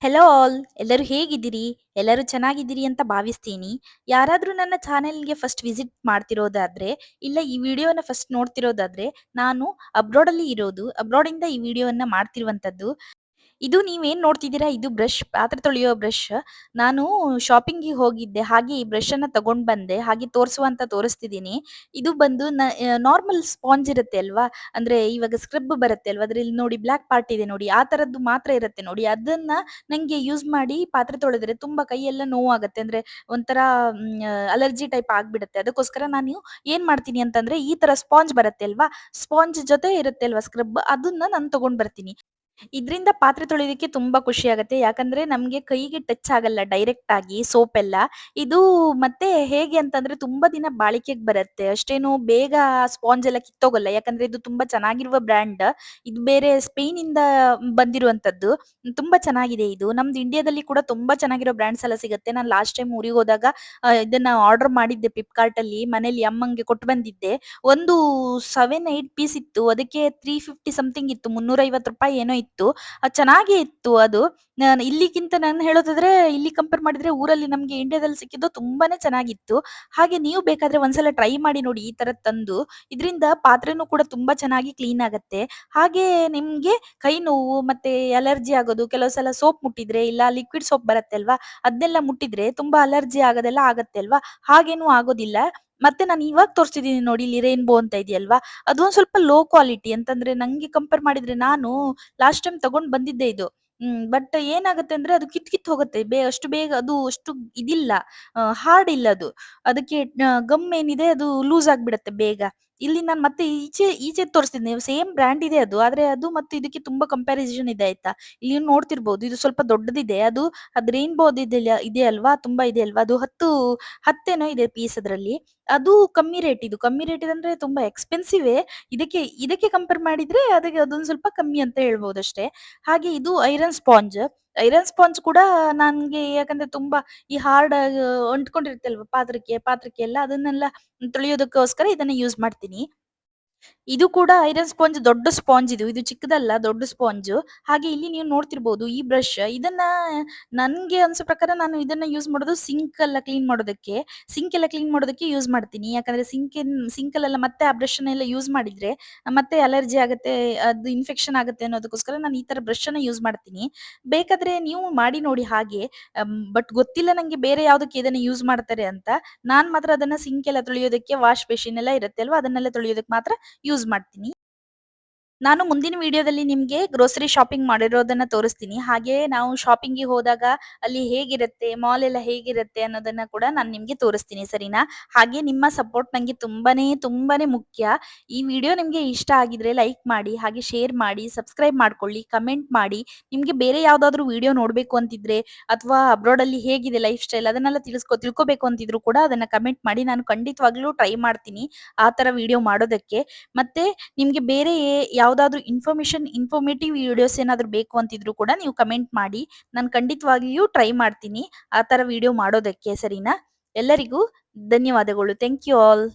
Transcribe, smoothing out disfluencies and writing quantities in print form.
Hello all ಎಲ್ಲರೂ ಹೇಗಿದ್ದೀರಿ? ಎಲ್ಲರೂ ಚೆನ್ನಾಗಿದ್ದೀರಿ ಅಂತ ಭಾವಿಸ್ತೀನಿ. ಯಾರಾದ್ರೂ ನನ್ನ ಚಾನೆಲ್‌ಗೆ ಫಸ್ಟ್ ವಿಸಿಟ್ ಮಾಡ್ತಿರೋದಾದ್ರೆ, ಇಲ್ಲ ಈ ವಿಡಿಯೋನ ಫಸ್ಟ್ ನೋಡ್ತಿರೋದಾದ್ರೆ, ನಾನು ಅಬ್ರಾಡಲ್ಲಿ ಇರೋದು. ಅಬ್ರಾಡಿಂದ ಈ ವಿಡಿಯೋವನ್ನ ಮಾಡ್ತಿರುವಂತದ್ದು. ಇದು ನೀವೇನ್ ನೋಡ್ತಿದ್ದೀರಾ ಇದು ಬ್ರಷ್ ಪಾತ್ರೆ ತೊಳೆಯೋ ಬ್ರಷ್. ನಾನು ಶಾಪಿಂಗಿಗೆ ಹೋಗಿದ್ದೆ. ಹಾಗೆ ಈ ಬ್ರಷ್ ಅನ್ನ ತಗೊಂಡ್ ಬಂದೆ. ಹಾಗೆ ತೋರಿಸ್ತಿದ್ದೀನಿ. ಇದು ಬಂದು ನಾರ್ಮಲ್ ಸ್ಪಾಂಜ್ ಇರುತ್ತೆ ಅಲ್ವಾ? ಅಂದ್ರೆ ಇವಾಗ ಸ್ಕ್ರಬ್ ಬರುತ್ತೆ ಅಲ್ವಾ? ಅದ್ರಲ್ಲಿ ನೋಡಿ ಬ್ಲಾಕ್ ಪಾರ್ಟ್ ಇದೆ ನೋಡಿ. ಆ ತರದ್ದು ಮಾತ್ರ ಇರುತ್ತೆ ನೋಡಿ. ಅದನ್ನ ನಂಗೆ ಯೂಸ್ ಮಾಡಿ ಪಾತ್ರೆ ತೊಳೆದ್ರೆ ತುಂಬಾ ಕೈಯೆಲ್ಲ ನೋವಾಗತ್ತೆ. ಅಂದ್ರೆ ಒಂಥರ ಅಲರ್ಜಿ ಟೈಪ್ ಆಗ್ಬಿಡುತ್ತೆ. ಅದಕ್ಕೋಸ್ಕರ ನಾನು ಏನ್ ಮಾಡ್ತೀನಿ ಅಂತಂದ್ರೆ, ಈ ತರ ಸ್ಪಾಂಜ್ ಬರುತ್ತೆ ಅಲ್ವಾ? ಸ್ಪಾಂಜ್ ಜೊತೆ ಇರುತ್ತೆ ಅಲ್ವಾ ಸ್ಕ್ರಬ್ ಅದನ್ನ ನಾನು ತಗೊಂಡ್ ಬರ್ತೀನಿ. ಇದ್ರಿಂದ ಪಾತ್ರೆ ತೊಳಿಯೋದಕ್ಕೆ ತುಂಬಾ ಖುಷಿ ಆಗತ್ತೆ. ಯಾಕಂದ್ರೆ ನಮ್ಗೆ ಕೈಗೆ ಟಚ್ ಆಗಲ್ಲ ಡೈರೆಕ್ಟ್ ಆಗಿ ಸೋಪ್ ಎಲ್ಲ. ಇದು ಮತ್ತೆ ಹೇಗೆ ಅಂತಂದ್ರೆ ತುಂಬಾ ದಿನ ಬಾಳಿಕೆಗೆ ಬರುತ್ತೆ. ಅಷ್ಟೇನು ಬೇಗ ಸ್ಪಾಂಜ್ ಎಲ್ಲ ಕಿತ್ತೋಗಲ್ಲ. ಯಾಕಂದ್ರೆ ಇದು ತುಂಬಾ ಚೆನ್ನಾಗಿರುವ ಬ್ರ್ಯಾಂಡ್. ಇದು ಬೇರೆ ಸ್ಪೇನ್ ಇಂದ ಬಂದಿರುವಂತದ್ದು. ತುಂಬಾ ಚೆನ್ನಾಗಿದೆ ಇದು. ನಮ್ದು ಇಂಡಿಯಾದಲ್ಲಿ ಕೂಡ ತುಂಬಾ ಚೆನ್ನಾಗಿರೋ ಬ್ರಾಂಡ್ಸ್ ಎಲ್ಲ ಸಿಗುತ್ತೆ. ನಾನು ಲಾಸ್ಟ್ ಟೈಮ್ ಊರಿಗೆ ಹೋದಾಗ ಇದನ್ನ ಆರ್ಡರ್ ಮಾಡಿದ್ದೆ ಫ್ಲಿಪ್ಕಾರ್ಟ್ ಅಲ್ಲಿ. ಮನೇಲಿ ಅಮ್ಮಂಗೆ ಕೊಟ್ಟು ಬಂದಿದ್ದೆ. ಒಂದು 7, 8 ಪೀಸ್ ಇತ್ತು. ಅದಕ್ಕೆ 350 ಸಮಥಿಂಗ್ ಇತ್ತು. ₹350 ಏನೋ ಇತ್ತು. ಚೆನ್ನಾಗೇ ಇತ್ತು ಅದು. ನಾನು ಹೇಳೋದಾದ್ರೆ ಇಲ್ಲಿ ಕಂಪೇರ್ ಮಾಡಿದ್ರೆ ಊರಲ್ಲಿ ನಮ್ಗೆ ಇಂಡಿಯಾದಲ್ಲಿ ಸಿಕ್ಕಿದ್ದು ತುಂಬಾನೇ ಚೆನ್ನಾಗಿತ್ತು. ಹಾಗೆ ನೀವು ಬೇಕಾದ್ರೆ ಒಂದ್ಸಲ ಟ್ರೈ ಮಾಡಿ ನೋಡಿ ಈ ತರ ತಂದು. ಇದರಿಂದ ಪಾತ್ರೆನೂ ಕೂಡ ತುಂಬಾ ಚೆನ್ನಾಗಿ ಕ್ಲೀನ್ ಆಗತ್ತೆ. ಹಾಗೆ ನಿಮ್ಗೆ ಕೈ ನೋವು ಮತ್ತೆ ಅಲರ್ಜಿ ಆಗೋದು ಕೆಲವು ಸಲ ಸೋಪ್ ಮುಟ್ಟಿದ್ರೆ ಇಲ್ಲ ಲಿಕ್ವಿಡ್ ಸೋಪ್ ಬರುತ್ತೆ ಅಲ್ವಾ? ಅದನ್ನೆಲ್ಲ ಮುಟ್ಟಿದ್ರೆ ತುಂಬಾ ಅಲರ್ಜಿ ಆಗೋದೆಲ್ಲ ಆಗತ್ತೆ ಅಲ್ವಾ? ಹಾಗೇನೂ ಆಗೋದಿಲ್ಲ. ಮತ್ತೆ ನಾನು ಇವಾಗ ತೋರಿಸ್ತಿದ್ದೀನಿ ನೋಡಿ ಇಲ್ಲಿ ರೇನ್ಬೋ ಅಂತ ಇದೆಯಲ್ವಾ? ಅದು ಒಂದ್ ಸ್ವಲ್ಪ ಲೋ ಕ್ವಾಲಿಟಿ ಅಂತಂದ್ರೆ ನಂಗೆ ಕಂಪೇರ್ ಮಾಡಿದ್ರೆ ನಾನು ಲಾಸ್ಟ್ ಟೈಮ್ ತಗೊಂಡ್ ಬಂದಿದ್ದೆ ಇದು. ಬಟ್ ಏನಾಗುತ್ತೆ ಅಂದ್ರೆ ಅದು ಕಿತ್ ಹೋಗುತ್ತೆ. ಅಷ್ಟು ಬೇಗ ಅದು ಅಷ್ಟು ಇದಿಲ್ಲ. ಹಾರ್ಡ್ ಇಲ್ಲ ಅದು. ಅದಕ್ಕೆ ಗಮ್ ಏನಿದೆ ಅದು ಲೂಸ್ ಆಗ್ಬಿಡತ್ತೆ ಬೇಗ. ಇಲ್ಲಿ ನಾನ್ ಮತ್ತೆ ಈಚೆ ತೋರಿಸ್ತಿದ್ದೆ ಸೇಮ್ ಬ್ರಾಂಡ್ ಇದೆ ಅದು. ಆದ್ರೆ ಅದು ಮತ್ತೆ ಇದಕ್ಕೆ ತುಂಬಾ ಕಂಪ್ಯಾರಿಸನ್ ಇದೆ ಆಯ್ತಾ? ಇಲ್ಲಿ ನೀವು ನೋಡ್ತಿರ್ಬಹುದು ಇದು ಸ್ವಲ್ಪ ದೊಡ್ಡದಿದೆ. ಅದು ರೈನ್ಬೋದ್ ಇದೆ ಅಲ್ವಾ? ತುಂಬಾ ಇದೆ ಅಲ್ವಾ? ಅದು 10 ಇದೆ ಪೀಸ್ ಅದ್ರಲ್ಲಿ. ಅದು ಕಮ್ಮಿ ರೇಟ್ ಇದು. ಕಮ್ಮಿ ರೇಟ್ ಇದೆ ಅಂದ್ರೆ ತುಂಬಾ ಎಕ್ಸ್‌ಪೆನ್ಸಿವೇ. ಇದಕ್ಕೆ ಕಂಪೇರ್ ಮಾಡಿದ್ರೆ ಅದಕ್ಕೆ ಅದೊಂದು ಸ್ವಲ್ಪ ಕಮ್ಮಿ ಅಂತ ಹೇಳ್ಬಹುದಷ್ಟೇ. ಹಾಗೆ ಇದು ಐರನ್ ಸ್ಪಾಂಜ್. ಐರನ್ ಸ್ಪಾಂಜ್ ಕೂಡ ನನ್ಗೆ ಯಾಕಂದ್ರೆ ತುಂಬಾ ಈ ಹಾರ್ಡ್ ಅಂಟ್ಕೊಂಡಿರುತ್ತಲ್ವಾ ಪಾತ್ರಕ್ಕೆ ಎಲ್ಲ ಅದನ್ನೆಲ್ಲ ತೊಳೆಯೋದಕ್ಕೋಸ್ಕರ ಇದನ್ನ ಯೂಸ್ ಮಾಡ್ತೀನಿ. ಇದು ಕೂಡ ಐರನ್ ಸ್ಪಾಂಜ್ ದೊಡ್ಡ ಸ್ಪಾಂಜ್ ಇದು. ಇದು ಚಿಕ್ಕದಲ್ಲ ದೊಡ್ಡ ಸ್ಪಾಂಜು. ಹಾಗೆ ಇಲ್ಲಿ ನೀವು ನೋಡ್ತಿರ್ಬೋದು ಈ ಬ್ರಷ್ ಇದನ್ನ ನನ್ಗೆ ಅನ್ಸೋ ಪ್ರಕಾರ ನಾನು ಇದನ್ನ ಯೂಸ್ ಮಾಡೋದು ಸಿಂಕ್ ಎಲ್ಲ ಕ್ಲೀನ್ ಮಾಡೋದಕ್ಕೆ ಯೂಸ್ ಮಾಡ್ತೀನಿ. ಯಾಕಂದ್ರೆ ಸಿಂಕಲ್ಲೆಲ್ಲ ಮತ್ತೆ ಆ ಬ್ರಷ್‌ನೆಲ್ಲ ಯೂಸ್ ಮಾಡಿದ್ರೆ ಮತ್ತೆ ಅಲರ್ಜಿ ಆಗತ್ತೆ, ಅದು ಇನ್ಫೆಕ್ಷನ್ ಆಗುತ್ತೆ ಅನ್ನೋದಕ್ಕೋಸ್ಕರ ನಾನು ಈ ತರ ಬ್ರಷ್ ಅನ್ನ ಯೂಸ್ ಮಾಡ್ತೀನಿ. ಬೇಕಾದ್ರೆ ನೀವು ಮಾಡಿ ನೋಡಿ ಹಾಗೆ. ಬಟ್ ಗೊತ್ತಿಲ್ಲ ನಂಗೆ ಬೇರೆ ಯಾವ್ದಕ್ಕೆ ಇದನ್ನ ಯೂಸ್ ಮಾಡ್ತಾರೆ ಅಂತ. ನಾನ್ ಮಾತ್ರ ಅದನ್ನ ಸಿಂಕ್ ಎಲ್ಲ ತೊಳೆಯೋದಕ್ಕೆ ವಾಶ್ ಬೇಸಿನ್ ಎಲ್ಲ ಇರುತ್ತೆ ಅಲ್ವಾ? ಅದನ್ನೆಲ್ಲ ತೊಳೆಯೋದಕ್ಕೆ ಮಾತ್ರ ಯೂಸ್ ಮಾಡ್ತೀನಿ. ನಾನು ಮುಂದಿನ ವಿಡಿಯೋದಲ್ಲಿ ನಿಮ್ಗೆ ಗ್ರೋಸರಿ ಶಾಪಿಂಗ್ ಮಾಡಿರೋದನ್ನ ತೋರಿಸ್ತೀನಿ. ಹಾಗೆ ನಾವು ಶಾಪಿಂಗಿಗೆ ಹೋದಾಗ ಅಲ್ಲಿ ಹೇಗಿರುತ್ತೆ, ಮಾಲ್ ಎಲ್ಲ ಹೇಗಿರುತ್ತೆ ಅನ್ನೋದನ್ನ ಕೂಡ ನಾನು ನಿಮ್ಗೆ ತೋರಿಸ್ತೀನಿ ಸರಿನಾ? ಹಾಗೆ ನಿಮ್ಮ ಸಪೋರ್ಟ್ ನಂಗೆ ತುಂಬಾನೇ ಮುಖ್ಯ. ಈ ವಿಡಿಯೋ ನಿಮ್ಗೆ ಇಷ್ಟ ಆಗಿದ್ರೆ ಲೈಕ್ ಮಾಡಿ, ಹಾಗೆ ಶೇರ್ ಮಾಡಿ, ಸಬ್ಸ್ಕ್ರೈಬ್ ಮಾಡ್ಕೊಳ್ಳಿ, ಕಮೆಂಟ್ ಮಾಡಿ. ನಿಮ್ಗೆ ಬೇರೆ ಯಾವ್ದಾದ್ರು ವಿಡಿಯೋ ನೋಡ್ಬೇಕು ಅಂತಿದ್ರೆ ಅಥವಾ ಅಬ್ರಾಡ್ ಅಲ್ಲಿ ಹೇಗಿದೆ ಲೈಫ್ ಸ್ಟೈಲ್ ಅದನ್ನೆಲ್ಲ ತಿಳ್ಕೋಬೇಕು ಅಂತಿದ್ರು ಕೂಡ ಅದನ್ನ ಕಮೆಂಟ್ ಮಾಡಿ. ನಾನು ಖಂಡಿತವಾಗ್ಲೂ ಟ್ರೈ ಮಾಡ್ತೀನಿ ಆ ತರ ವಿಡಿಯೋ ಮಾಡೋದಕ್ಕೆ. ಮತ್ತೆ ನಿಮ್ಗೆ ಬೇರೆ ಯಾವ್ದಾದ್ರು ಇನ್ಫಾರ್ಮೇಟಿವ್ ವಿಡಿಯೋಸ್ ಏನಾದ್ರು ಬೇಕು ಅಂತಿದ್ರು ಕೂಡ ನೀವು ಕಮೆಂಟ್ ಮಾಡಿ. ನಾನು ಖಂಡಿತವಾಗಿಯೂ ಟ್ರೈ ಮಾಡ್ತೀನಿ ಆ ತರ ವಿಡಿಯೋ ಮಾಡೋದಕ್ಕೆ ಸರಿನಾ? ಎಲ್ಲರಿಗೂ ಧನ್ಯವಾದಗಳು. Thank you all.